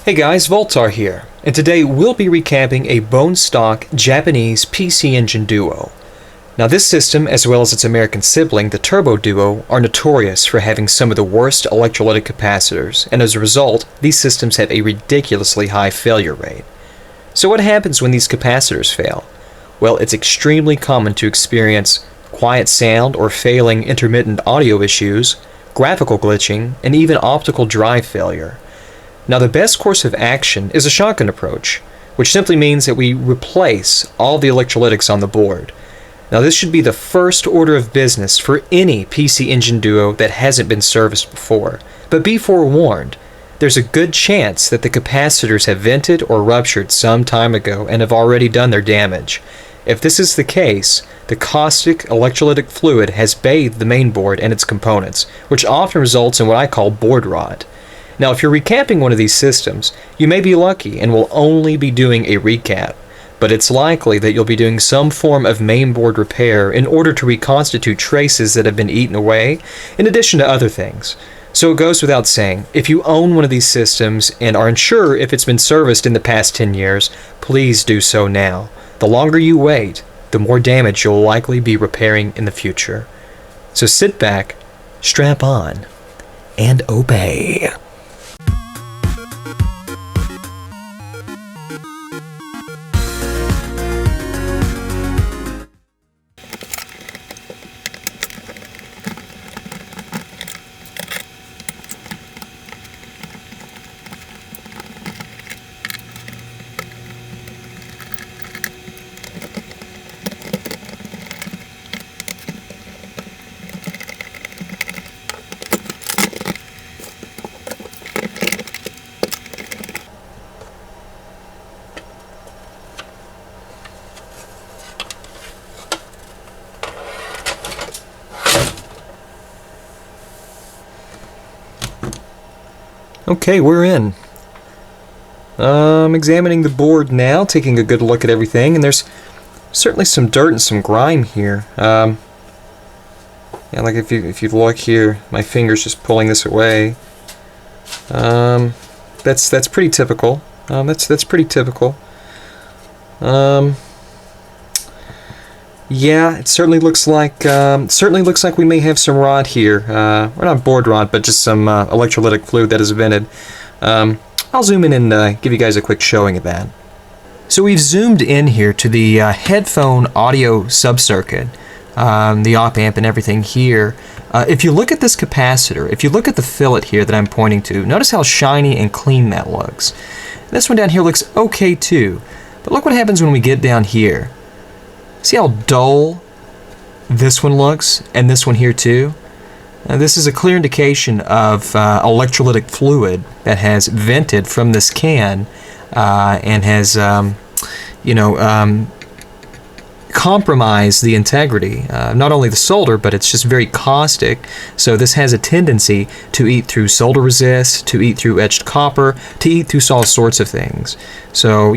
Hey guys, Voltar here, and today we'll be recapping a bone stock Japanese PC engine duo. Now this system, as well as its American sibling, the Turbo Duo, are notorious for having some of the worst electrolytic capacitors, and as a result, these systems have a ridiculously high failure rate. So what happens when these capacitors fail? Well, it's extremely common to experience quiet sound or failing intermittent audio issues, graphical glitching, and even optical drive failure. Now the best course of action is a shotgun approach, which simply means that we replace all the electrolytics on the board. Now this should be the first order of business for any PC engine duo that hasn't been serviced before. But be forewarned, there's a good chance that the capacitors have vented or ruptured some time ago and have already done their damage. If this is the case, the caustic electrolytic fluid has bathed the mainboard and its components, which often results in what I call board rot. Now, if you're recapping one of these systems, you may be lucky and will only be doing a recap, but it's likely that you'll be doing some form of mainboard repair in order to reconstitute traces that have been eaten away, in addition to other things. So it goes without saying, if you own one of these systems and are unsure if it's been serviced in the past 10 years, please do so now. The longer you wait, the more damage you'll likely be repairing in the future. So sit back, strap on, and obey. Okay, we're in. Examining the board now, taking a good look at everything, and there's certainly some dirt and some grime here. Yeah, like if you look here, my finger's just pulling this away. That's pretty typical. That's pretty typical. Yeah, it certainly looks like we may have some rot here. Or not board rot, but just some electrolytic fluid that has vented. I'll zoom in and give you guys a quick showing of that. So we've zoomed in here to the headphone audio subcircuit, the op amp and everything here. If you look at this capacitor, if you look at the fillet here that I'm pointing to, notice how shiny and clean that looks. This one down here looks okay too, but look what happens when we get down here. See how dull this one looks, and this one here too? This is a clear indication of electrolytic fluid that has vented from this can and has, compromised the integrity. Not only the solder, but it's just very caustic. So this has a tendency to eat through solder resist, to eat through etched copper, to eat through all sorts of things. So,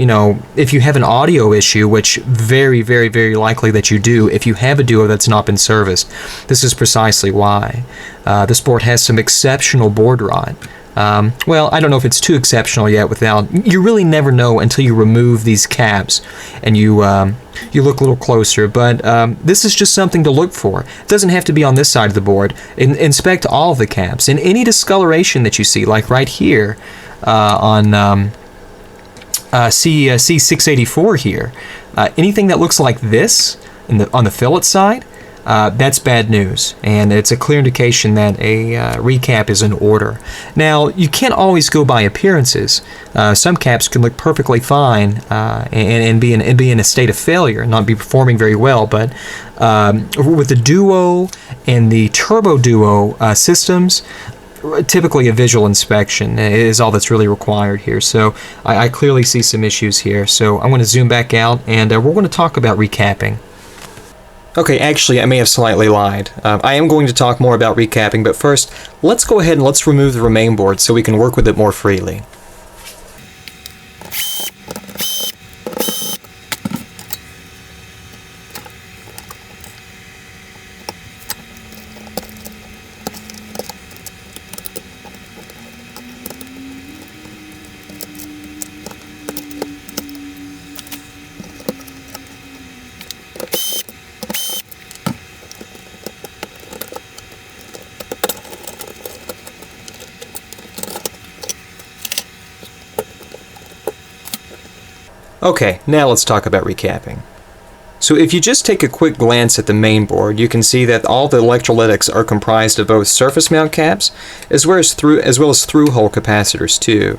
if you have an audio issue, which very, very, very likely that you do, if you have a duo that's not been serviced, this is precisely why. This board has some exceptional board rot. Well, I don't know if it's too exceptional yet you really never know until you remove these caps and you look a little closer, but this is just something to look for. It doesn't have to be on this side of the board. Inspect all of the caps, and any discoloration that you see, like right here on C684 here, anything that looks like this on the fillet side, that's bad news, and it's a clear indication that a recap is in order. Now, you can't always go by appearances. Some caps can look perfectly fine and be in a state of failure, not be performing very well, but with the Duo and the Turbo Duo systems, typically a visual inspection is all that's really required here. So I clearly see some issues here. So I'm going to zoom back out, and we're going to talk about recapping. Okay, actually, I may have slightly lied. I am going to talk more about recapping, but first, let's go ahead and let's remove the remain board so we can work with it more freely. Okay, now let's talk about recapping. So if you just take a quick glance at the main board, you can see that all the electrolytics are comprised of both surface mount caps as well as through-hole capacitors too.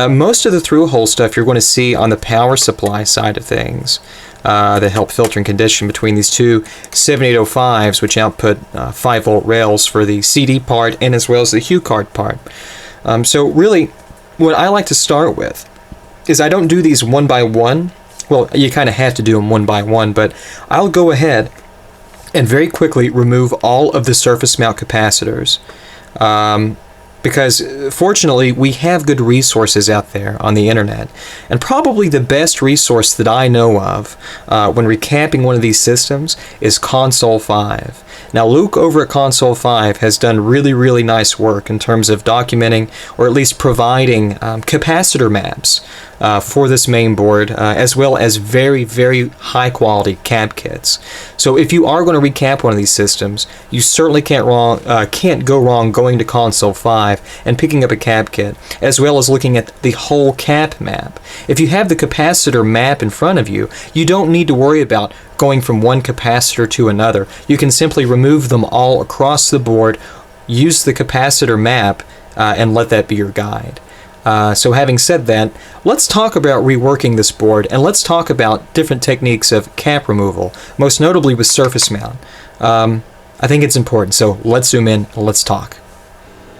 Most of the through-hole stuff you're going to see on the power supply side of things that help filter and condition between these two 7805s, which output 5-volt rails for the CD part and as well as the Hue card part. So really, what I like to start with is I don't do these one by one. Well, you kind of have to do them one by one, but I'll go ahead and very quickly remove all of the surface mount capacitors because fortunately we have good resources out there on the internet, and probably the best resource that I know of when recapping one of these systems is Console 5. Now Luke over at Console 5 has done really nice work in terms of documenting or at least providing capacitor maps for this main board, as well as very high quality cap kits. So if you are going to recap one of these systems, you certainly can't go wrong going to Console 5 and picking up a cap kit, as well as looking at the whole cap map. If you have the capacitor map in front of you, you don't need to worry about going from one capacitor to another. You can simply remove them all across the board, use the capacitor map, and let that be your guide. So having said that, let's talk about reworking this board, and let's talk about different techniques of cap removal, most notably with surface mount. I think it's important, so let's zoom in, let's talk.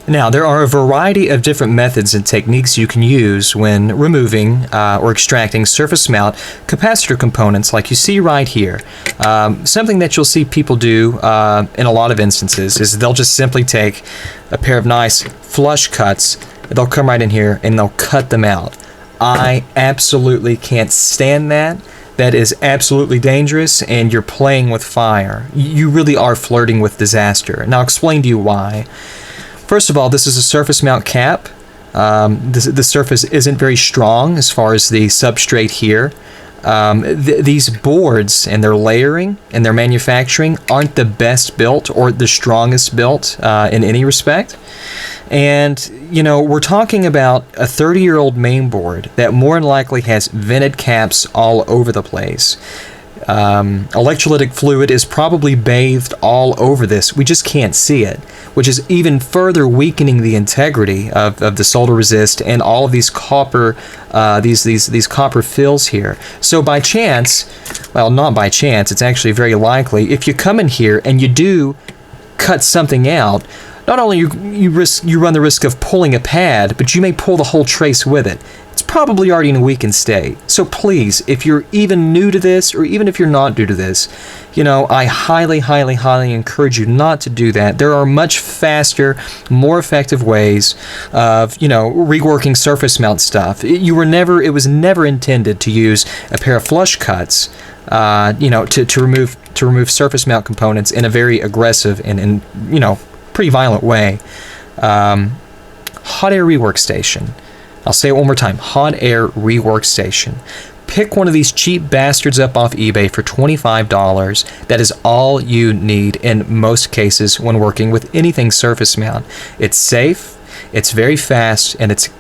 Now, there are a variety of different methods and techniques you can use when removing or extracting surface mount capacitor components like you see right here. Something that you'll see people do in a lot of instances is they'll just simply take a pair of nice flush cuts. They'll come right in here and they'll cut them out. I absolutely can't stand that. That is absolutely dangerous, and you're playing with fire. You really are flirting with disaster. And I'll explain to you why. First of all, this is a surface mount cap. The surface isn't very strong as far as the substrate here. These boards and their layering and their manufacturing aren't the best built or the strongest built in any respect. And, you know, we're talking about a 30-year-old mainboard that more than likely has vented caps all over the place. Electrolytic fluid is probably bathed all over this. We just can't see it, which is even further weakening the integrity of the solder resist and all of these copper these copper fills here. So by chance, well, not by chance, it's actually very likely, if you come in here and you do cut something out, not only you run the risk of pulling a pad, but you may pull the whole trace with it. It's probably already in a weakened state. So please, if you're even new to this, or even if you're not new to this, you know, I highly encourage you not to do that. There are much faster, more effective ways of, you know, reworking surface mount stuff. It was never intended to use a pair of flush cuts, you know, to remove surface mount components in a very aggressive and you know, pretty violent way. Hot air rework station. I'll say it one more time. Hot air rework station. Pick one of these cheap bastards up off eBay for $25. That is all you need in most cases when working with anything surface mount. It's safe, it's very fast, and it's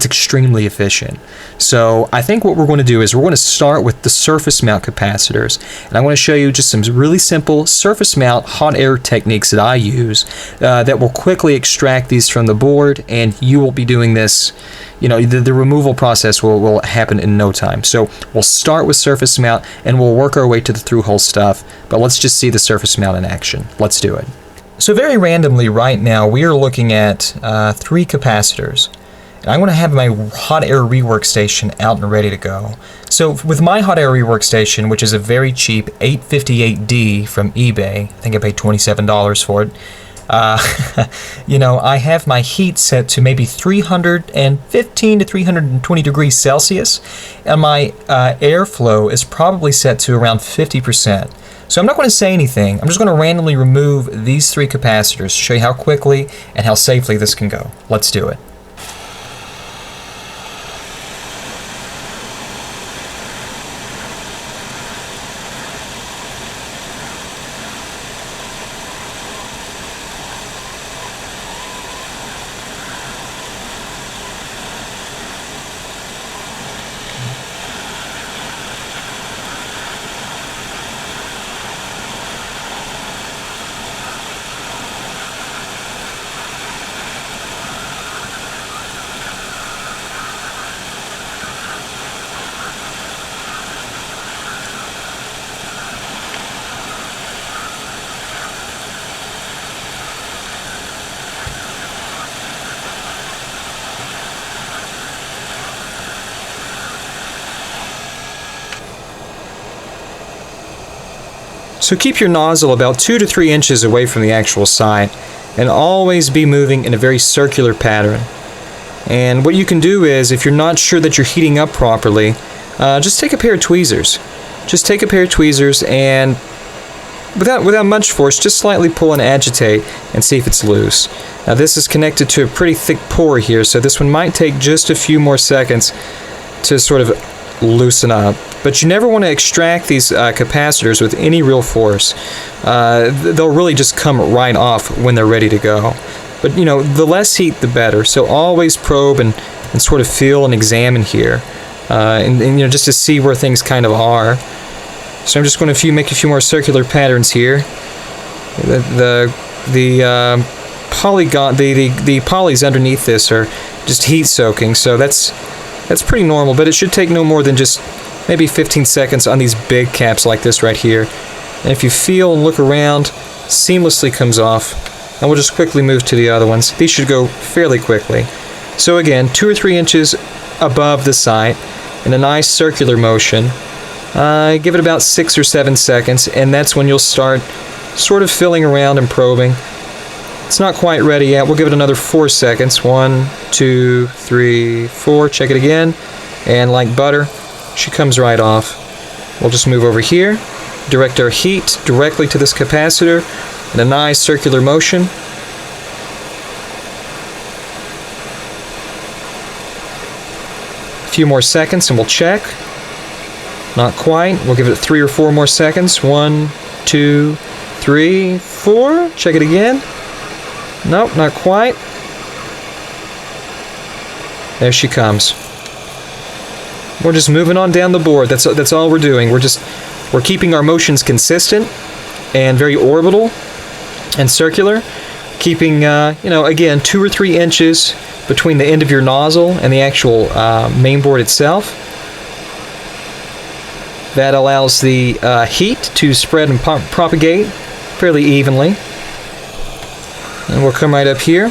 extremely efficient. So I think what we're going to do is we're going to start with the surface mount capacitors, and I'm going to show you just some really simple surface mount hot air techniques that I use that will quickly extract these from the board, and you will be doing this. You know, the removal process will happen in no time. So we'll start with surface mount and we'll work our way to the through-hole stuff, but let's just see the surface mount in action. Let's do it. So very randomly right now we are looking at 3 capacitors. And I'm going to have my hot air rework station out and ready to go. So with my hot air rework station, which is a very cheap 858D from eBay, I think I paid $27 for it, you know, I have my heat set to maybe 315 to 320 degrees Celsius, and my airflow is probably set to around 50%. So I'm not going to say anything. I'm just going to randomly remove these 3 capacitors to show you how quickly and how safely this can go. Let's do it. So keep your nozzle about 2 to 3 inches away from the actual site, and always be moving in a very circular pattern. And what you can do is, if you're not sure that you're heating up properly, just take a pair of tweezers. Just take a pair of tweezers and without much force, just slightly pull and agitate and see if it's loose. Now this is connected to a pretty thick pour here, so this one might take just a few more seconds to sort of loosen up. But you never want to extract these capacitors with any real force. They'll really just come right off when they're ready to go. But you know, the less heat the better, so always probe and sort of feel and examine here. And you know, just to see where things kind of are. So I'm just going to make a few more circular patterns here. The polys underneath this are just heat soaking, so that's pretty normal, but it should take no more than just maybe 15 seconds on these big caps like this right here. And if you feel and look around, seamlessly comes off. And we'll just quickly move to the other ones. These should go fairly quickly. So again, 2 or 3 inches above the site in a nice circular motion. Give it about 6 or 7 seconds, and that's when you'll start sort of filling around and probing. It's not quite ready yet. We'll give it another 4 seconds. 1, 2, 3, 4. Check it again. And like butter, she comes right off. We'll just move over here, direct our heat directly to this capacitor in a nice circular motion. A few more seconds and we'll check. Not quite. We'll give it 3 or 4 more seconds. 1, 2, 3, 4. Check it again. Nope, not quite. There she comes. We're just moving on down the board. That's all we're doing. We're keeping our motions consistent and very orbital and circular. Keeping, you know, again, 2 or 3 inches between the end of your nozzle and the actual main board itself. That allows the heat to spread and propagate fairly evenly. And we'll come right up here.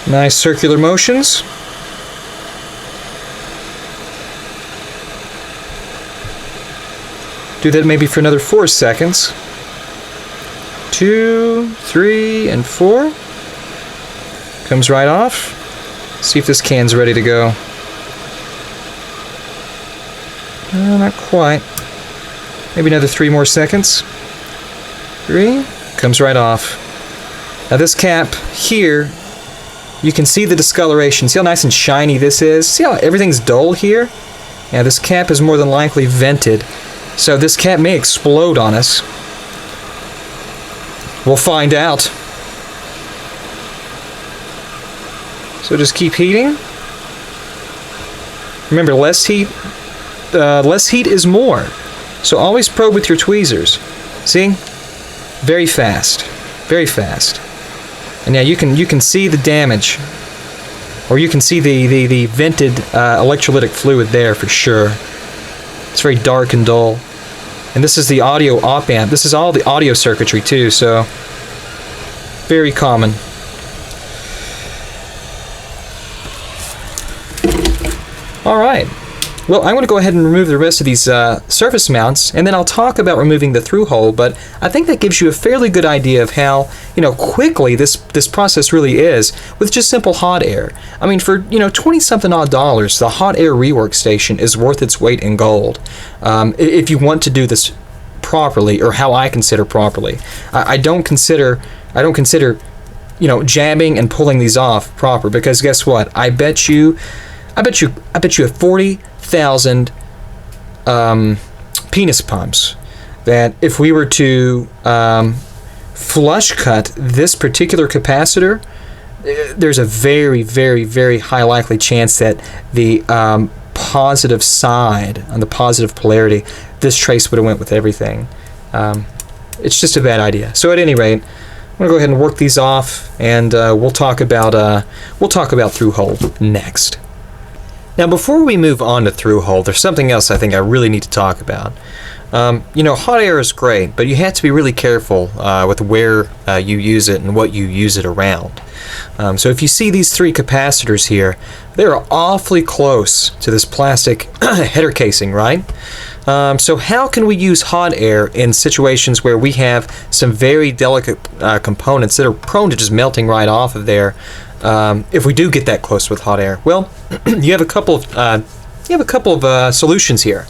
Nice circular motions. Do that maybe for another 4 seconds. 2, 3, and 4. Comes right off. See if this can's ready to go. Not quite. Maybe another 3 more seconds. 3. Comes right off. Now this cap here, you can see the discoloration. See how nice and shiny this is? See how everything's dull here? Yeah, this cap is more than likely vented. So this cap may explode on us. We'll find out. So just keep heating. Remember, less heat is more. So always probe with your tweezers. See? Very fast. Very fast. And now you can see the damage. Or you can see the vented electrolytic fluid there for sure. It's very dark and dull. And this is the audio op-amp. This is all the audio circuitry too, so very common. Alright. Well, I'm going to go ahead and remove the rest of these surface mounts, and then I'll talk about removing the through hole, but I think that gives you a fairly good idea of how, you know, quickly this process really is with just simple hot air. I mean, for, you know, 20-something odd dollars, the hot air rework station is worth its weight in gold. If you want to do this properly, or how I consider properly. I don't consider, you know, jabbing and pulling these off proper, because guess what? I bet you have 40,000 penis pumps that if we were to flush cut this particular capacitor, there's a very, very, very high likely chance that the positive side, on the positive polarity, this trace would have went with everything. It's just a bad idea. So at any rate, I'm going to go ahead and work these off, and we'll talk about through hole next. Now, before we move on to through hole, there's something else I think I really need to talk about. You know, hot air is great, but you have to be really careful with where you use it and what you use it around. So if you see these 3 capacitors here, they're awfully close to this plastic header casing, right? So how can we use hot air in situations where we have some very delicate components that are prone to just melting right off of there if we do get that close with hot air? Well, you have a couple of solutions here.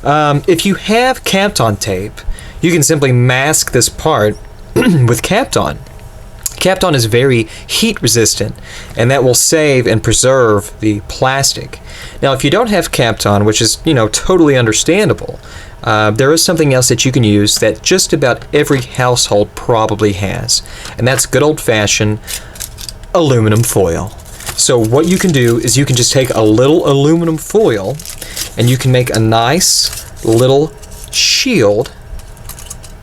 If you have Kapton tape, you can simply mask this part with Kapton. Kapton is very heat resistant, and that will save and preserve the plastic. Now, if you don't have Kapton, which is, you know, totally understandable, there is something else that you can use that just about every household probably has, and that's good old-fashioned aluminum foil. So what you can do is you can just take a little aluminum foil and you can make a nice little shield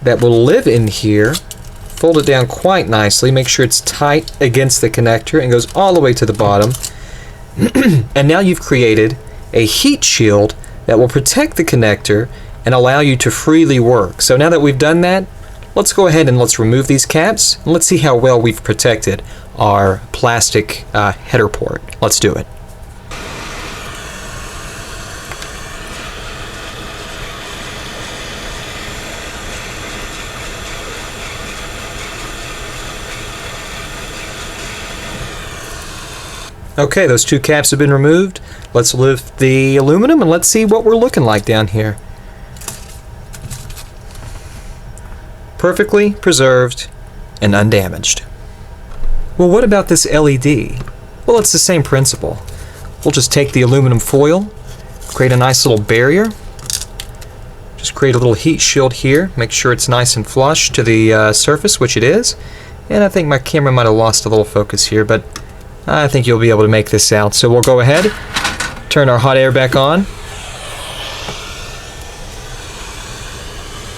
that will live in here. Fold it down quite nicely, make sure it's tight against the connector and goes all the way to the bottom. And now you've created a heat shield that will protect the connector and allow you to freely work. So now that we've done that, let's go ahead and let's remove these caps and let's see how well we've protected our plastic header port. Let's do it. Okay, those 2 caps have been removed. Let's lift the aluminum and let's see what we're looking like down here. Perfectly preserved and undamaged. Well, what about this LED? Well, it's the same principle. We'll just take the aluminum foil, create a nice little barrier, just create a little heat shield here, make sure it's nice and flush to the surface, which it is. And I think my camera might have lost a little focus here, but I think you'll be able to make this out. So we'll go ahead, turn our hot air back on.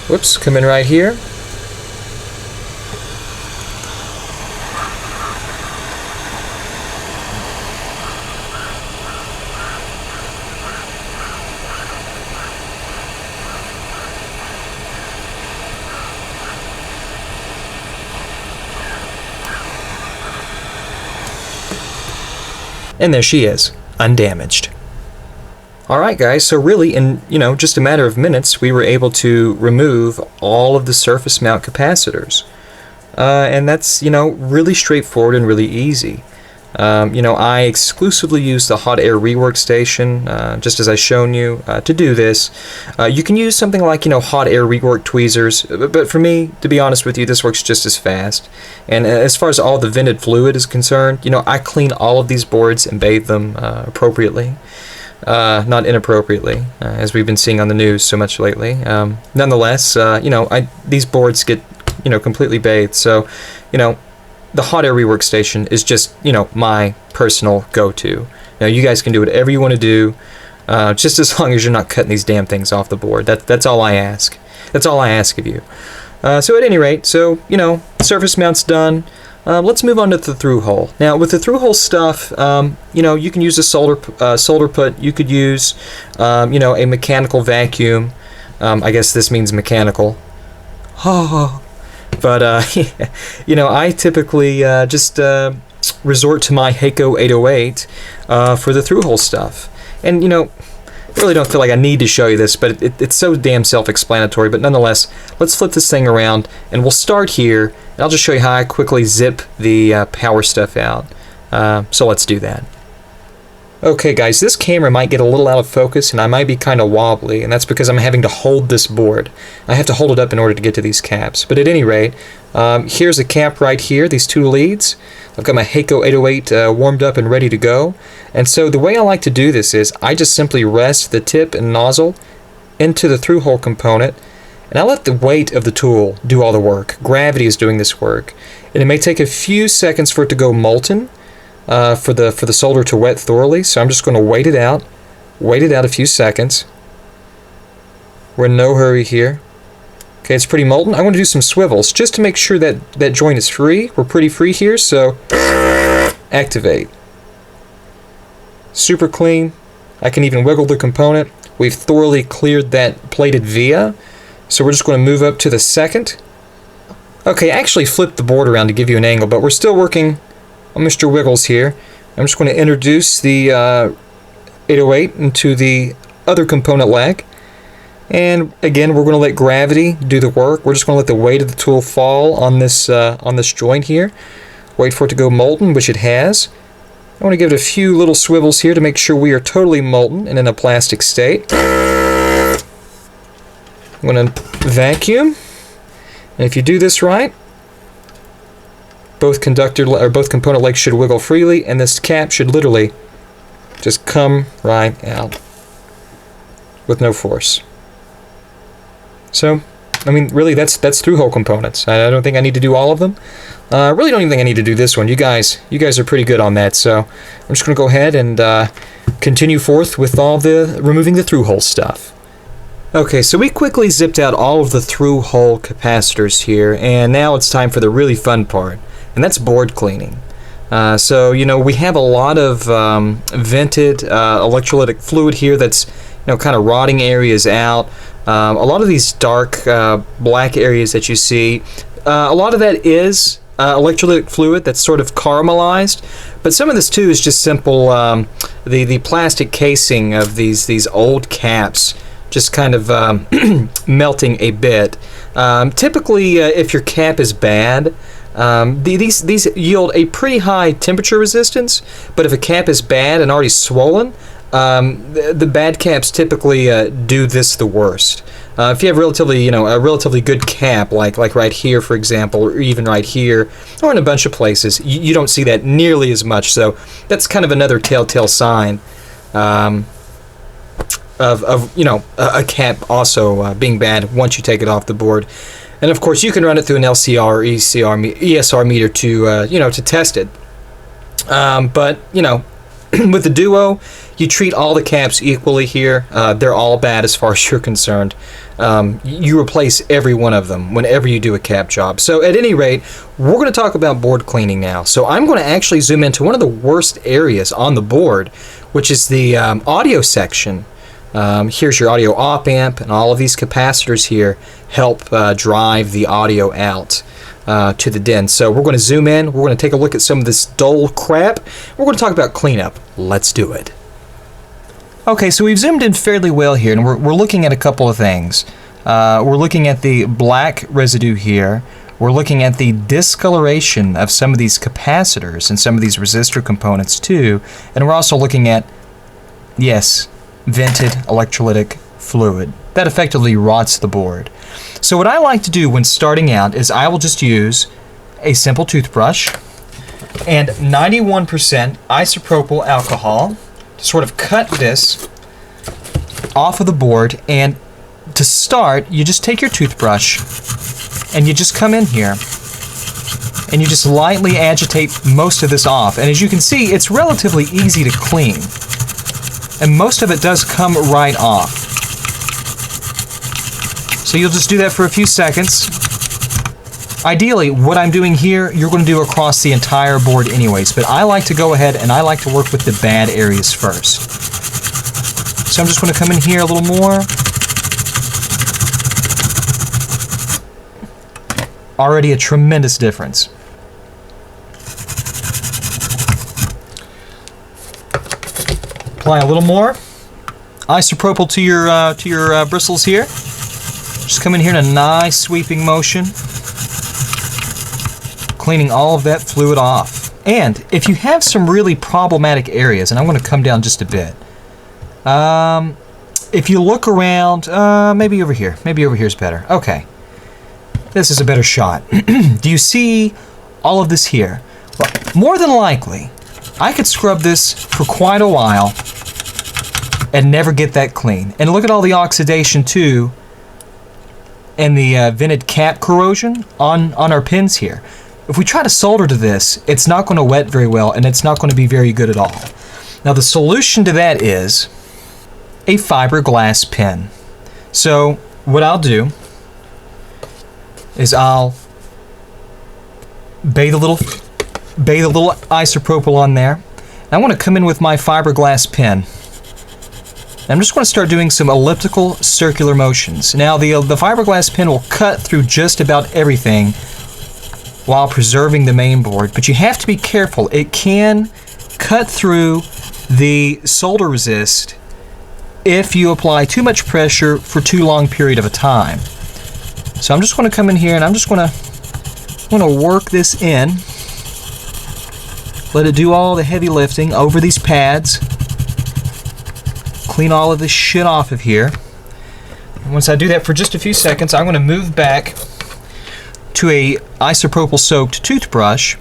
Whoops, come in right here. And there she is, undamaged. Alright guys, so really in, just a matter of minutes, we were able to remove all of the surface mount capacitors. And that's, really straightforward and really easy. I exclusively use the hot air rework station, just as I've shown you, to do this. You can use something like, hot air rework tweezers, but for me, to be honest with you, this works just as fast. And as far as all the vented fluid is concerned, I clean all of these boards and bathe them appropriately. Not inappropriately, as we've been seeing on the news so much lately. Nonetheless, these boards get, completely bathed, so, the hot air rework station is just, my personal go-to. Now, you guys can do whatever you want to do, just as long as you're not cutting these damn things off the board. That's all I ask. That's all I ask of you. So at any rate, surface mount's done. Let's move on to the through hole. Now, with the through hole stuff, you can use a solder put. You could use, a mechanical vacuum. I guess this means mechanical. But, I typically just resort to my Heiko 808 for the through-hole stuff. And, I really don't feel like I need to show you this, but it's so damn self-explanatory. But nonetheless, let's flip this thing around, and we'll start here. And I'll just show you how I quickly zip the power stuff out. So let's do that. Okay guys, this camera might get a little out of focus and I might be kind of wobbly, and that's because I'm having to hold this board. I have to hold it up in order to get to these caps. But at any rate, here's a cap right here, these 2 leads. I've got my Heiko 808 warmed up and ready to go. And so the way I like to do this is I just simply rest the tip and nozzle into the through hole component, and I let the weight of the tool do all the work. Gravity is doing this work. And it may take a few seconds for it to go molten, for the solder to wet thoroughly, so I'm just going to wait it out a few seconds. We're in no hurry here. Okay, it's pretty molten. I want to do some swivels just to make sure that that joint is free. We're pretty free here, so activate. Super clean. I can even wiggle the component. We've thoroughly cleared that plated via. So we're just going to move up to the second. Okay, I actually flipped the board around to give you an angle, but we're still working on Mr. Wiggles here. I'm just going to introduce the 808 into the other component leg. And again, we're going to let gravity do the work. We're just going to let the weight of the tool fall on this joint here. Wait for it to go molten, which it has. I want to give it a few little swivels here to make sure we are totally molten and in a plastic state. I'm going to vacuum. And if you do this right, both component legs should wiggle freely, and this cap should literally just come right out with no force. So, I mean, really, that's through-hole components. I don't think I need to do all of them. I really don't even think I need to do this one. You guys are pretty good on that. So, I'm just going to go ahead and continue forth with all the removing the through-hole stuff. Okay, so we quickly zipped out all of the through-hole capacitors here, and now it's time for the really fun part, and that's board cleaning. So, you know, we have a lot of vented electrolytic fluid here that's, you know, kind of rotting areas out. A lot of these dark black areas that you see, a lot of that is electrolytic fluid that's sort of caramelized, but some of this too is just simple the plastic casing of these old caps just kind of melting a bit. Typically, if your cap is bad, these yield a pretty high temperature resistance, but if a cap is bad and already swollen, the bad caps typically do this the worst. If you have a relatively good cap, like right here, for example, or even right here, or in a bunch of places, you don't see that nearly as much. So that's kind of another telltale sign of a cap also being bad once you take it off the board. And of course, you can run it through an LCR or ESR meter to test it. But with the Duo, you treat all the caps equally here. They're all bad as far as you're concerned. You replace every one of them whenever you do a cap job. So at any rate, we're going to talk about board cleaning now. So I'm going to actually zoom into one of the worst areas on the board, which is the audio section. Here's your audio op amp, and all of these capacitors here help drive the audio out to the den. So we're going to zoom in, we're going to take a look at some of this dull crap, we're going to talk about cleanup. Let's do it. Okay, so we've zoomed in fairly well here, and we're looking at a couple of things. We're looking at the black residue here. We're looking at the discoloration of some of these capacitors and some of these resistor components too, and we're also looking at, yes, vented electrolytic fluid that effectively rots the board. So what I like to do when starting out is I will just use a simple toothbrush and 91% isopropyl alcohol to sort of cut this off of the board. And to start, you just take your toothbrush and you just come in here and you just lightly agitate most of this off. And as you can see, it's relatively easy to clean. And most of it does come right off. So you'll just do that for a few seconds. Ideally, what I'm doing here, you're going to do across the entire board anyways, but I like to go ahead and I like to work with the bad areas first. So I'm just going to come in here a little more. Already a tremendous difference. Apply a little more isopropyl to your bristles here. Just come in here in a nice sweeping motion, cleaning all of that fluid off. And if you have some really problematic areas, and I'm going to come down just a bit, if you look around, maybe over here is better. Okay, this is a better shot. Do you see all of this here? Well, more than likely, I could scrub this for quite a while and never get that clean. And look at all the oxidation too, and the vented cap corrosion on our pins here. If we try to solder to this, it's not going to wet very well, and it's not going to be very good at all. Now the solution to that is a fiberglass pin. So what I'll do is I'll bathe a little isopropyl on there. I want to come in with my fiberglass pin I'm just going to start doing some elliptical circular motions. Now the fiberglass pen will cut through just about everything while preserving the main board, but you have to be careful. It can cut through the solder resist if you apply too much pressure for too long period of a time. So I'm just going to come in here and I'm just going to work this in. Let it do all the heavy lifting over these pads. Clean all of this shit off of here. And once I do that for just a few seconds, I'm going to move back to a isopropyl soaked toothbrush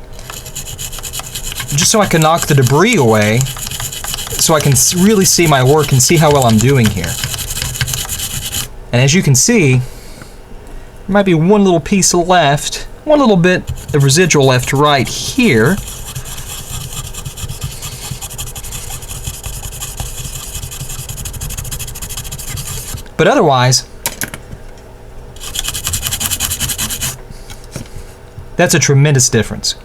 just so I can knock the debris away, so I can really see my work and see how well I'm doing here. And as you can see, there might be one little piece left, one little bit of residual left right here. But otherwise, that's a tremendous difference.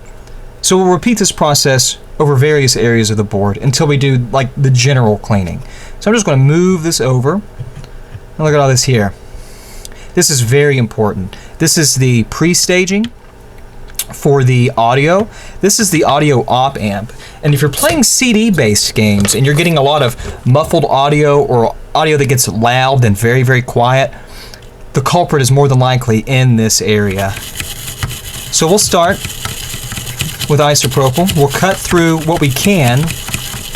So we'll repeat this process over various areas of the board until we do like the general cleaning. So I'm just going to move this over. And look at all this here. This is very important. This is the pre-staging for the audio. This is the audio op amp. And if you're playing CD-based games and you're getting a lot of muffled audio or audio that gets loud and very, very quiet, the culprit is more than likely in this area. So we'll start with isopropyl. We'll cut through what we can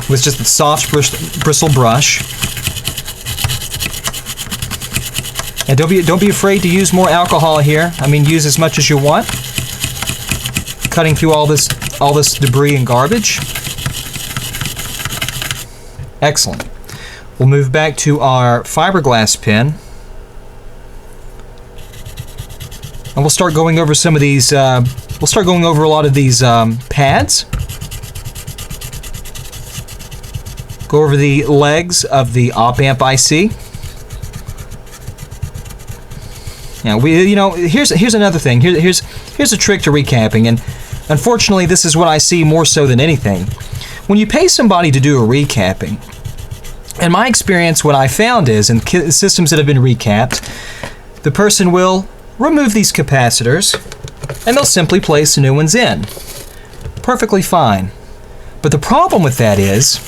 with just a soft bristle brush. And don't be afraid to use more alcohol here. I mean, use as much as you want. Cutting through all this debris and garbage. Excellent. We'll move back to our fiberglass pen. And we'll start going over some of these, we'll start going over a lot of these pads. Go over the legs of the op amp IC. Now, here's another thing. Here's a trick to recapping, and unfortunately, this is what I see more so than anything. When you pay somebody to do a recapping, in my experience, what I found is, in systems that have been recapped, the person will remove these capacitors, and they'll simply place the new ones in. Perfectly fine. But the problem with that is,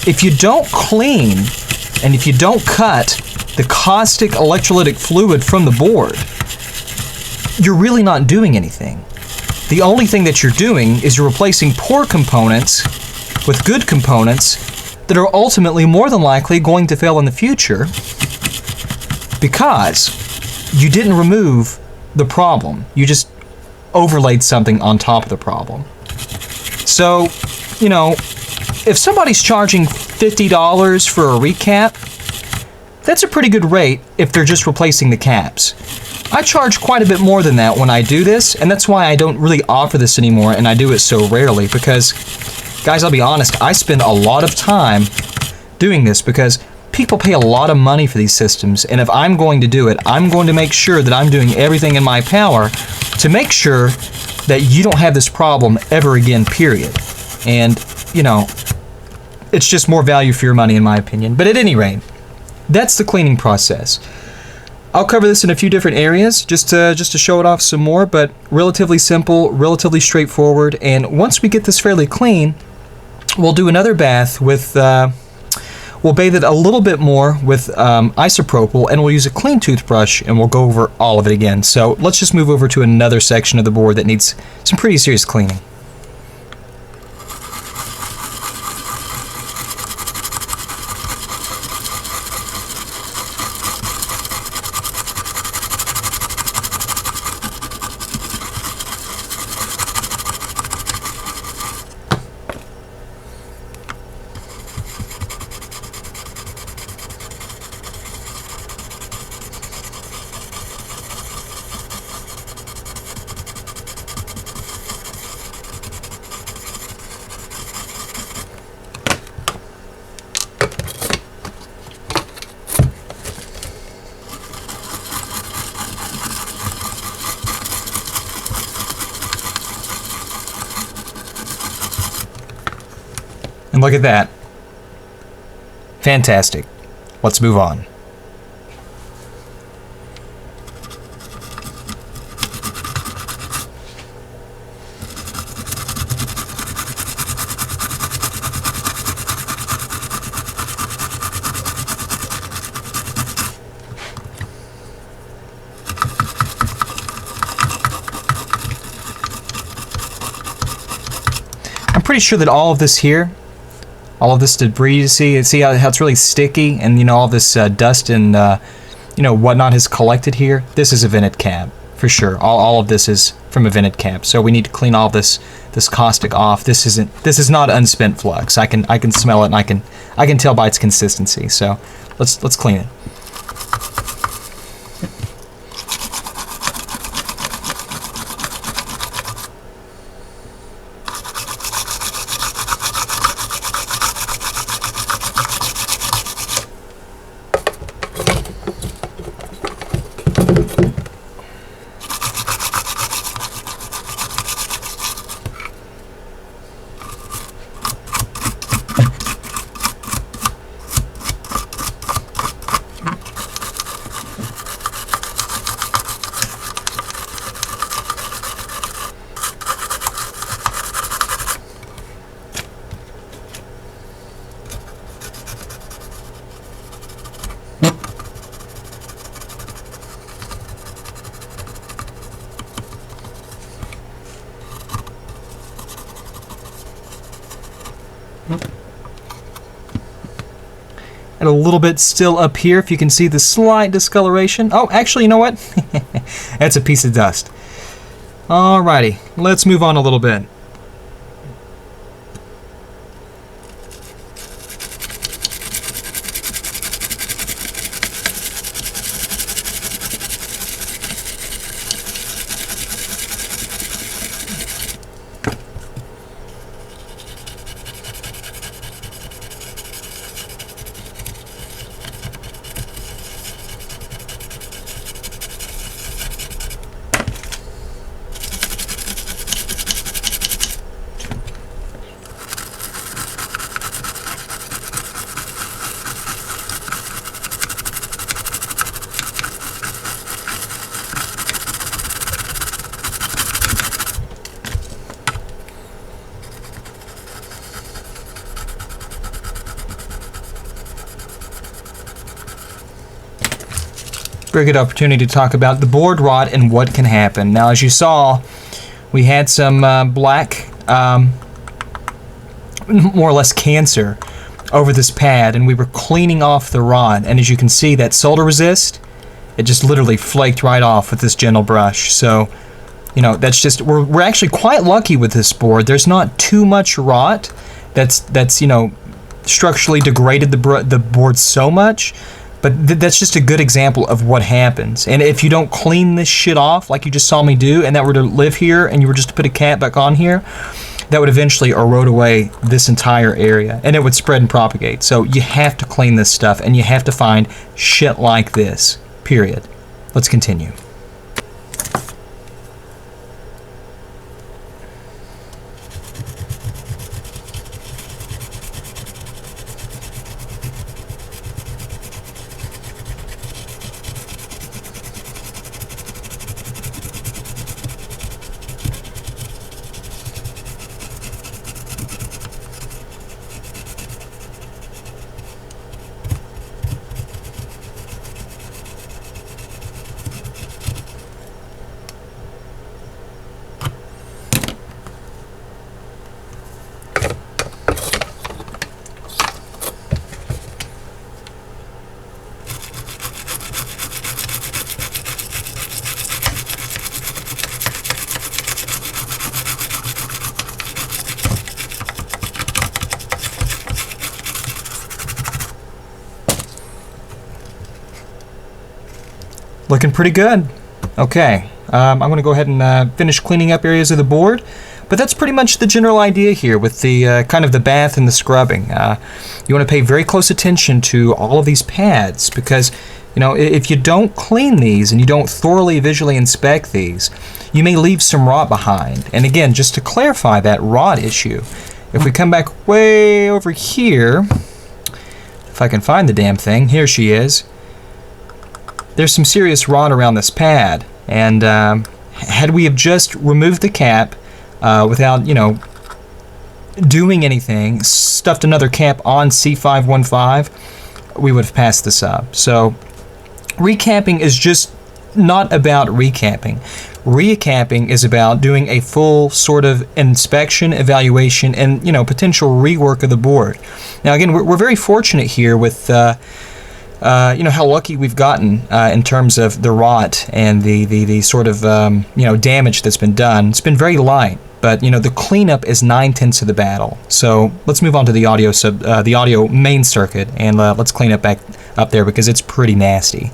if you don't clean, and if you don't cut the caustic electrolytic fluid from the board, you're really not doing anything. The only thing that you're doing is you're replacing poor components with good components that are ultimately more than likely going to fail in the future because you didn't remove the problem. You just overlaid something on top of the problem. So, if somebody's charging $50 for a recap, that's a pretty good rate if they're just replacing the caps. I charge quite a bit more than that when I do this, and that's why I don't really offer this anymore, and I do it so rarely, because, guys, I'll be honest, I spend a lot of time doing this because people pay a lot of money for these systems, and if I'm going to do it, I'm going to make sure that I'm doing everything in my power to make sure that you don't have this problem ever again, period. And, it's just more value for your money, in my opinion. But at any rate, that's the cleaning process. I'll cover this in a few different areas just to show it off some more, but relatively simple, relatively straightforward. And once we get this fairly clean, we'll do another bath with, we'll bathe it a little bit more with isopropyl, and we'll use a clean toothbrush, and we'll go over all of it again. So let's just move over to another section of the board that needs some pretty serious cleaning. And look at that. Fantastic. let's move on. I'm pretty sure that all of this here, all of this debris, you see how it's really sticky, and you know, all this dust and you know, whatnot has collected here. This is a vented cap for sure. All of this is from a vented cap, so we need to clean all this caustic off. This is not unspent flux. I can smell it, and I can tell by its consistency. So let's clean it. And a little bit still up here, if you can see the slight discoloration. Oh, actually, you know what? That's a piece of dust. Alrighty, let's move on a little bit. Very good opportunity to talk about the board rot and what can happen. Now, as you saw, we had some black, more or less cancer over this pad, and we were cleaning off the rot. And as you can see, that solder resist, it just literally flaked right off with this gentle brush. So, you know, that's just, we're actually quite lucky with this board. There's not too much rot that's you know, structurally degraded the board so much. But that's just a good example of what happens. And if you don't clean this shit off, like you just saw me do, and that were to live here, and you were just to put a cap back on here, that would eventually erode away this entire area, and it would spread and propagate. So you have to clean this stuff, and you have to find shit like this, period. Let's continue. Looking pretty good. Okay, I'm going to go ahead and finish cleaning up areas of the board, but that's pretty much the general idea here with the kind of the bath and the scrubbing. You want to pay very close attention to all of these pads, because you know, if you don't clean these and you don't thoroughly visually inspect these, you may leave some rot behind. And again, just to clarify that rot issue, if we come back way over here, if if I can find the damn thing. Here she is. There's some serious rot around this pad, and had we have just removed the cap without, you know, doing anything, stuffed another cap on C515, we would have passed this up. So recapping is just not about recapping. Recapping is about doing a full sort of inspection, evaluation, and, you know, potential rework of the board. Now again, we're very fortunate here with you know, how lucky we've gotten in terms of the rot and the sort of you know, damage that's been done. It's been very light, but you know, the cleanup is 9/10 of the battle. So let's move on to the audio main circuit, and let's clean it back up there because it's pretty nasty.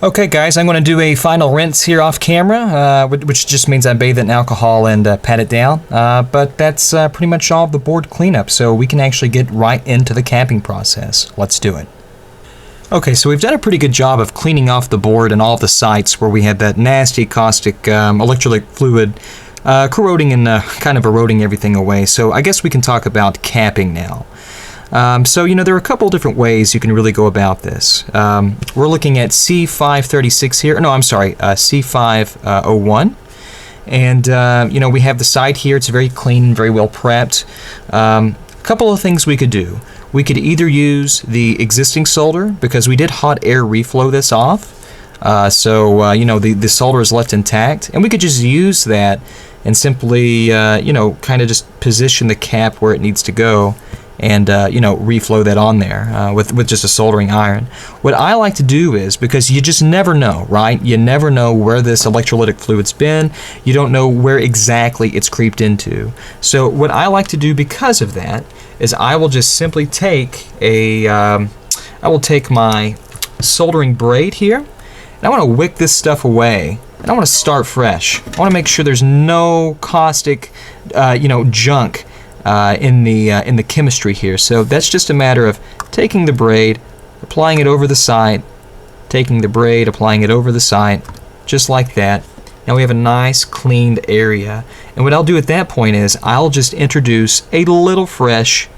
Okay guys, I'm going to do a final rinse here off camera, which just means I bathe it in alcohol and pat it down, but that's pretty much all of the board cleanup, so we can actually get right into the capping process. Let's do it. Okay, so we've done a pretty good job of cleaning off the board and all of the sites where we had that nasty caustic electrolytic fluid corroding and kind of eroding everything away, so I guess we can talk about capping now. So, you know, there are a couple different ways you can really go about this. We're looking at C536 here. No, I'm sorry, C501. And, you know, we have the side here. It's very clean, very well prepped. A couple of things we could do. We could either use the existing solder, because we did hot air reflow this off. So, you know, the solder is left intact. And we could just use that and simply, you know, kind of just position the cap where it needs to go. And you know, reflow that on there with just a soldering iron. What I like to do is, because you just never know, right? You never know where this electrolytic fluid's been. You don't know where exactly it's creeped into. So what I like to do because of that is I will just simply take I will take my soldering braid here, and I want to wick this stuff away. And I want to start fresh. I want to make sure there's no caustic, you know, junk in the chemistry here. So that's just a matter of taking the braid, applying it over the site, taking the braid, applying it over the site, just like that. Now we have a nice cleaned area. And what I'll do at that point is I'll just introduce a little fresh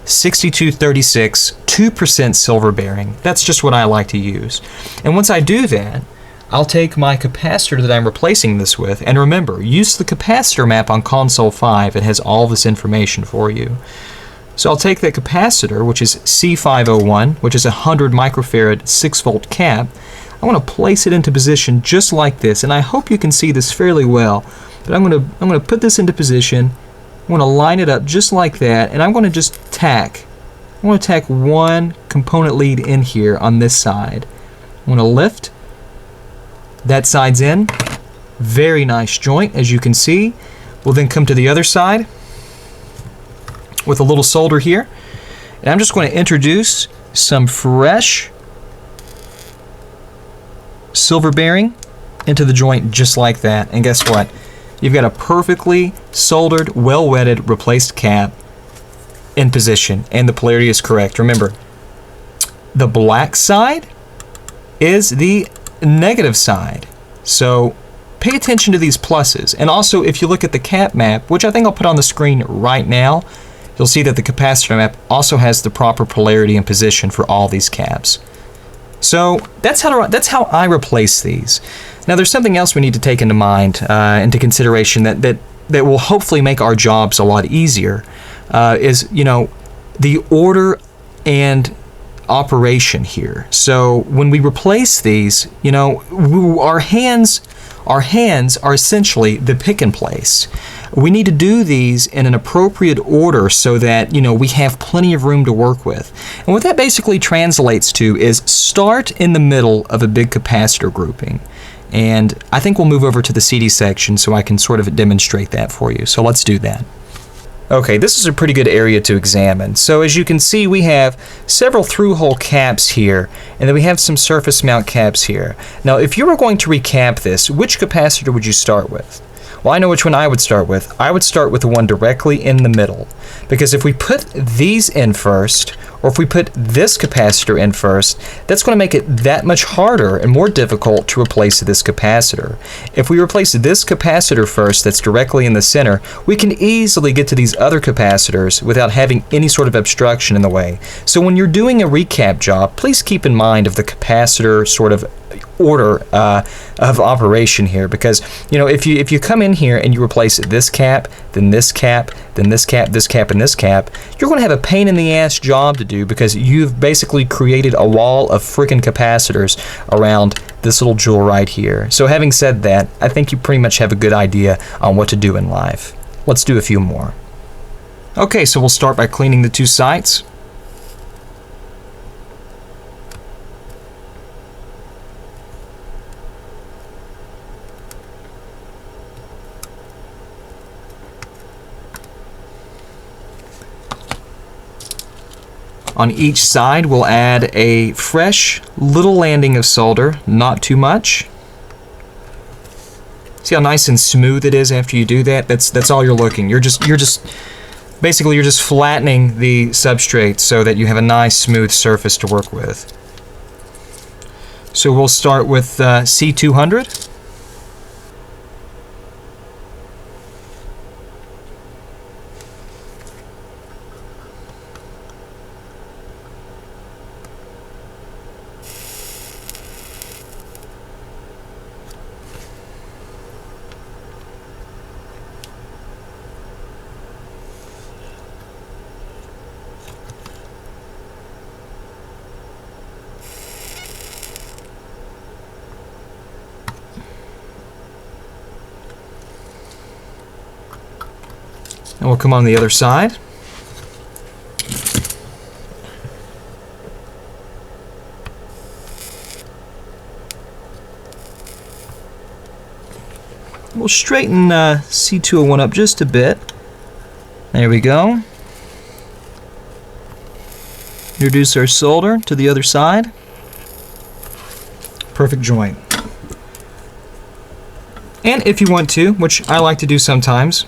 6236 2% silver bearing. That's just what I like to use. And once I do that, I'll take my capacitor that I'm replacing this with, and remember, use the capacitor map on console 5. It has all this information for you. So I'll take that capacitor, which is C501, which is a 100 microfarad 6-volt cap. I want to place it into position just like this, and I hope you can see this fairly well. But I'm going to put this into position. I'm going to line it up just like that, and I'm going to just tack. I'm going to tack one component lead in here on this side. I'm going to lift. That side's in. Very nice joint, as you can see. We'll then come to the other side with a little solder here. And I'm just going to introduce some fresh silver bearing into the joint just like that. And guess what? You've got a perfectly soldered, well-wetted, replaced cap in position. And the polarity is correct. Remember, the black side is the negative side. So pay attention to these pluses. And also, if you look at the cap map, which I think I'll put on the screen right now, you'll see that the capacitor map also has the proper polarity and position for all these caps. So that's how I replace these. Now there's something else we need to take into mind, into consideration that will hopefully make our jobs a lot easier, is, you know, the order and operation here. So when we replace these, you know, our hands are essentially the pick and place. We need to do these in an appropriate order so that, you know, we have plenty of room to work with. And what that basically translates to is start in the middle of a big capacitor grouping. And I think we'll move over to the CD section so I can sort of demonstrate that for you. So let's do that. Okay, this is a pretty good area to examine. So as you can see, we have several through-hole caps here, and then we have some surface mount caps here. Now, if you were going to recap this, which capacitor would you start with? Well, I know which one I would start with. I would start with the one directly in the middle. Because if we put these in first, or if we put this capacitor in first, that's going to make it that much harder and more difficult to replace this capacitor. If we replace this capacitor first that's directly in the center, we can easily get to these other capacitors without having any sort of obstruction in the way. So when you're doing a recap job, please keep in mind of the capacitor sort of order of operation here, because if you come in here and you replace this cap, then this cap, then this cap, this cap, and this cap, you're going to have a pain in the ass job to do because you've basically created a wall of freaking capacitors around this little jewel right here. So having said that, I think you pretty much have a good idea on what to do in life. Let's do a few more. Okay, so we'll start by cleaning the two sides. On each side, we'll add a fresh little landing of solder, not too much. See how nice and smooth it is after you do that? That's all you're looking. You're just flattening the substrate so that you have a nice smooth surface to work with. So we'll start with C200. And we'll come on the other side. We'll straighten C201 up just a bit. There we go. Introduce our solder to the other side. Perfect joint. And if you want to, which I like to do sometimes,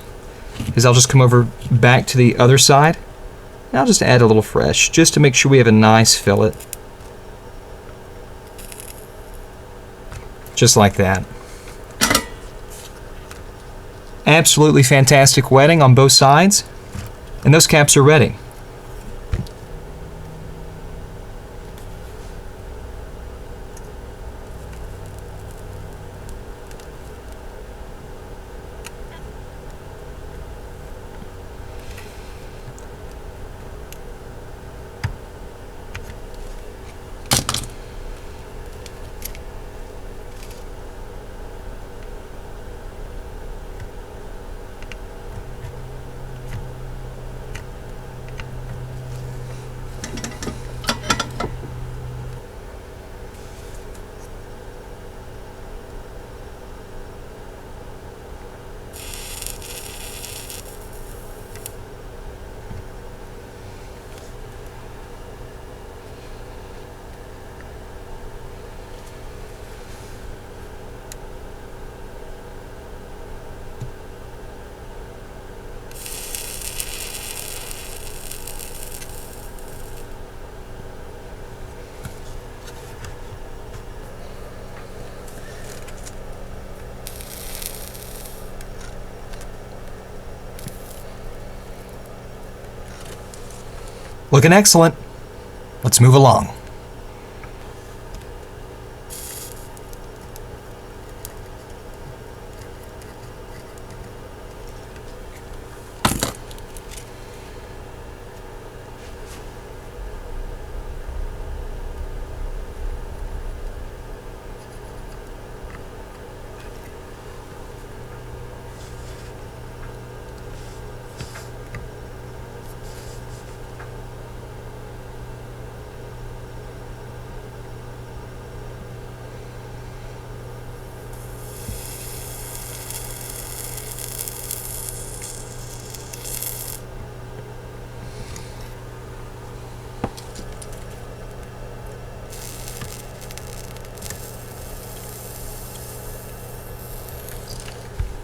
is I'll just come over back to the other side and I'll just add a little fresh just to make sure we have a nice fillet. Just like that. Absolutely fantastic wetting on both sides, and those caps are ready. Looking excellent. Let's move along.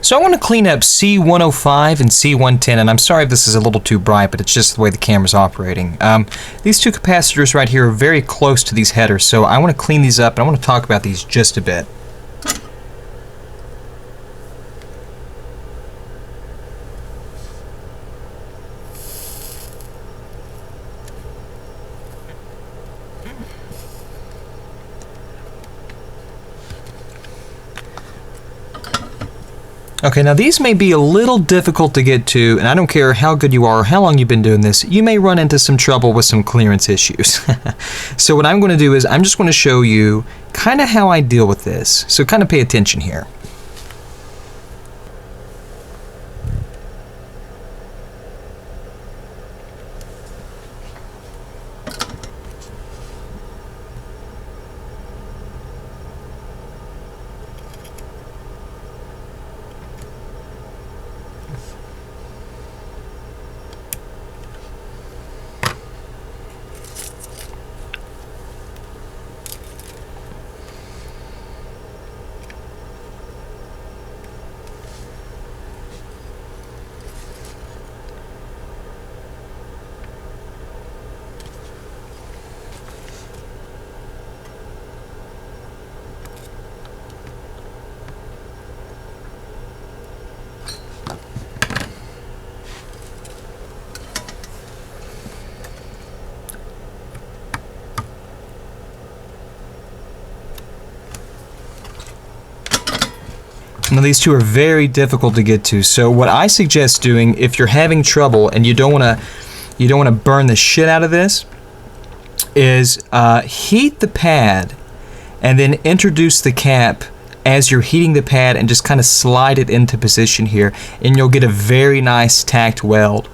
So I want to clean up C105 and C110, and I'm sorry if this is a little too bright, but it's just the way the camera's operating. These two capacitors right here are very close to these headers, so I want to clean these up, and I want to talk about these just a bit. Okay, now these may be a little difficult to get to, and I don't care how good you are or how long you've been doing this, you may run into some trouble with some clearance issues. So what I'm going to do is I'm just going to show you kind of how I deal with this. So kind of pay attention here. Now these two are very difficult to get to, so what I suggest doing if you're having trouble and you don't want to burn the shit out of this is heat the pad and then introduce the cap as you're heating the pad and just kind of slide it into position here, and you'll get a very nice tacked weld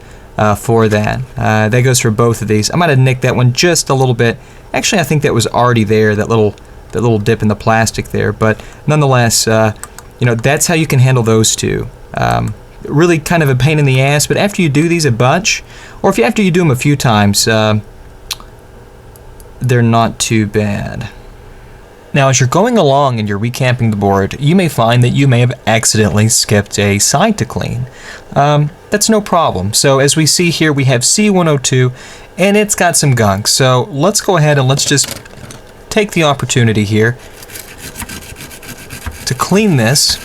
for that. That goes for both of these. I might have nicked that one just a little bit. Actually, I think that was already there, that little dip in the plastic there, but nonetheless, you know, that's how you can handle those two. Really kind of a pain in the ass, but after you do these a bunch, or after you do them a few times, they're not too bad. Now, as you're going along and you're recamping the board, you may find that you may have accidentally skipped a side to clean. That's no problem. So as we see here, we have C102, and it's got some gunk. So let's go ahead and let's just take the opportunity here to clean this,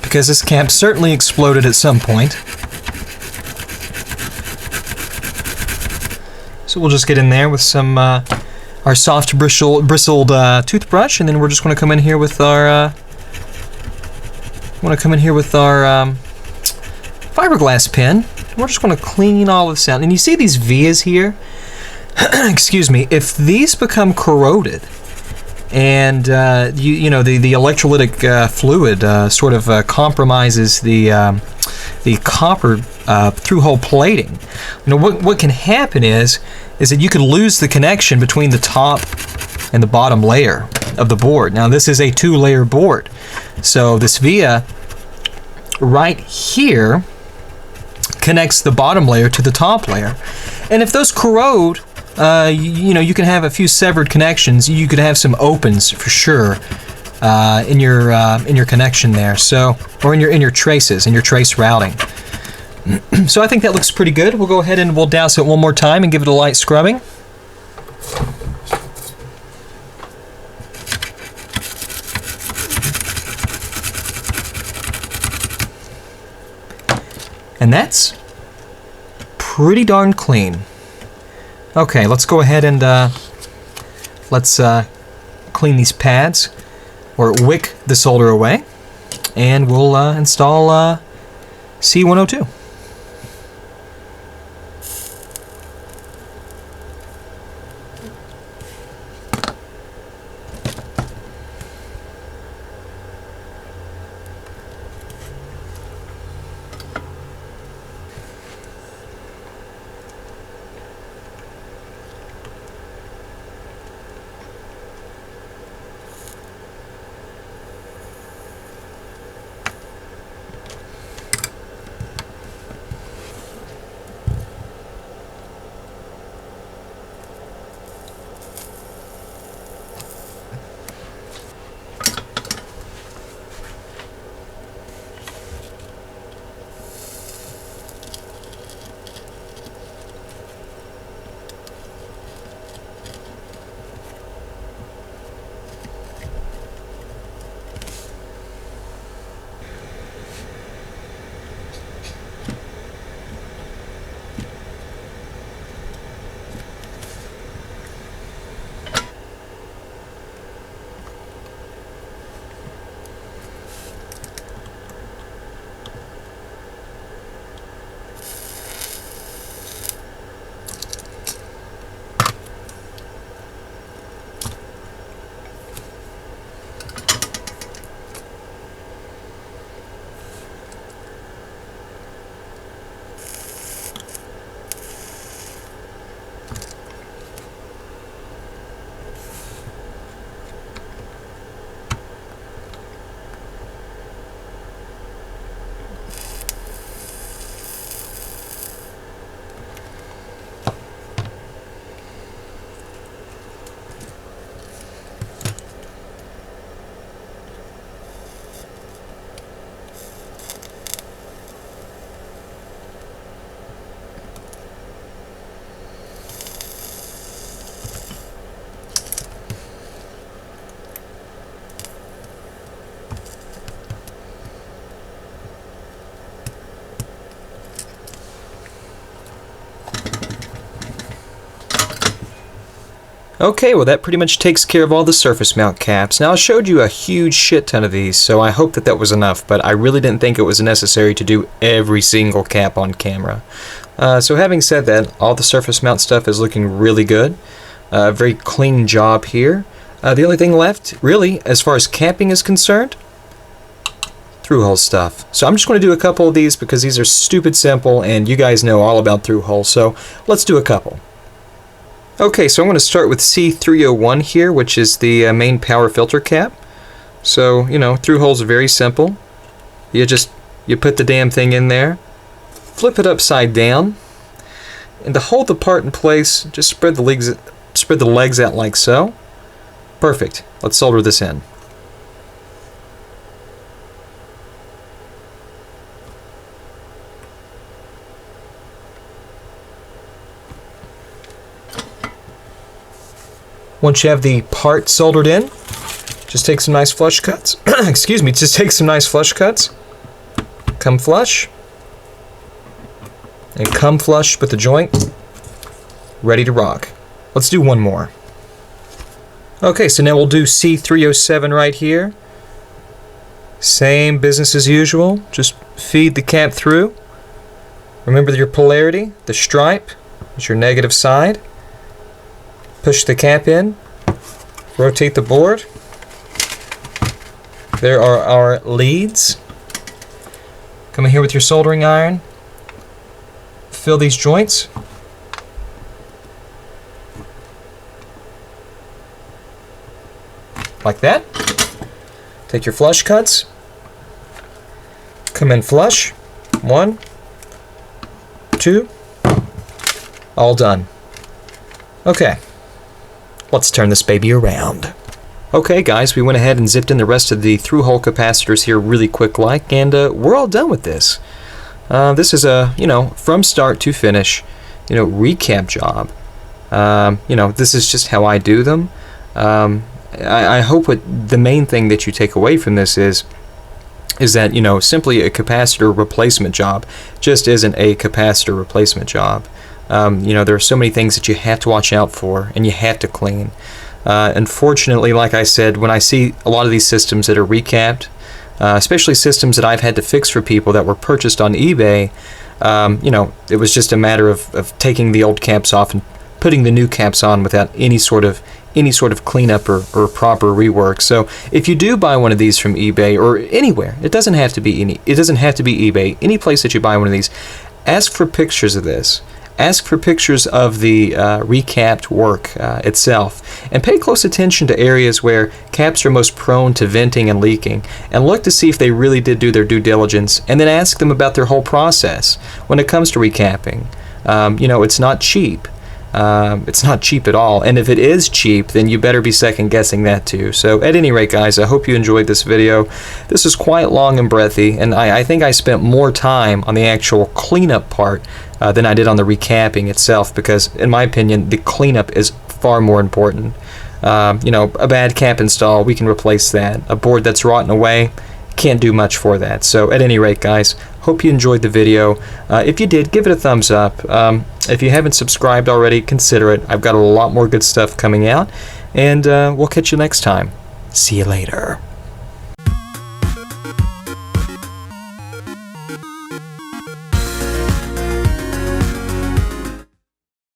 because this cap certainly exploded at some point. So we'll just get in there with some our soft bristled toothbrush, and then we're just going to come in here with our fiberglass pen. We're just going to clean all this out. And you see these vias here? Excuse me. If these become corroded, and you know the electrolytic fluid sort of compromises the copper through-hole plating. You know what can happen is that you could lose the connection between the top and the bottom layer of the board. Now this is a 2-layer board, so this via right here connects the bottom layer to the top layer, and if those corrode, you know, you can have a few severed connections. You could have some opens for sure in your connection there. So, or in your traces, in your trace routing. So I think that looks pretty good. We'll go ahead and we'll douse it one more time and give it a light scrubbing. And that's pretty darn clean. Okay, let's go ahead and let's clean these pads, or wick the solder away, and we'll install C102. Okay, well that pretty much takes care of all the surface mount caps. Now I showed you a huge shit ton of these, so I hope that that was enough, but I really didn't think it was necessary to do every single cap on camera. So having said that, all the surface mount stuff is looking really good. Very clean job here. The only thing left, really, as far as capping is concerned, through-hole stuff. So I'm just going to do a couple of these because these are stupid simple and you guys know all about through-hole, so let's do a couple. Okay, so I'm going to start with C301 here, which is the main power filter cap. So, you know, through-holes are very simple. You put the damn thing in there, flip it upside down, and to hold the part in place, just spread the legs out like so. Perfect. Let's solder this in. Once you have the part soldered in, just take some nice flush cuts. Excuse me, just take some nice flush cuts. Come flush. And come flush with the joint. Ready to rock. Let's do one more. Okay, so now we'll do C307 right here. Same business as usual. Just feed the cap through. Remember your polarity, the stripe is your negative side. Push the cap in, rotate the board. There are our leads. Come in here with your soldering iron. Fill these joints. Like that. Take your flush cuts. Come in flush. 1, 2. All done. Okay. Let's turn this baby around. Okay guys, we went ahead and zipped in the rest of the through-hole capacitors here really quick like, and we're all done with this. This is a, from start to finish, recap job. This is just how I do them. I hope the main thing that you take away from this is that, simply a capacitor replacement job just isn't a capacitor replacement job. There are so many things that you have to watch out for and you have to clean. Unfortunately, like I said, when I see a lot of these systems that are recapped, especially systems that I've had to fix for people that were purchased on eBay, it was just a matter of taking the old caps off and putting the new caps on without any sort of cleanup or proper rework. So if you do buy one of these from eBay or anywhere, it doesn't have to be eBay, any place that you buy one of these, ask for pictures of this. Ask for pictures of the recapped work itself, and pay close attention to areas where caps are most prone to venting and leaking, and look to see if they really did do their due diligence, and then ask them about their whole process when it comes to recapping. It's not cheap. It's not cheap at all, and if it is cheap, then you better be second guessing that too. So at any rate guys, I hope you enjoyed this video. This is quite long and breathy, and I think I spent more time on the actual cleanup part than I did on the recapping itself, because in my opinion the cleanup is far more important. A bad cap install, we can replace that. A board that's rotten away, can't do much for that. So at any rate guys, hope you enjoyed the video. If you did, give it a thumbs up. If you haven't subscribed already, consider it. I've got a lot more good stuff coming out, and we'll catch you next time. See you later.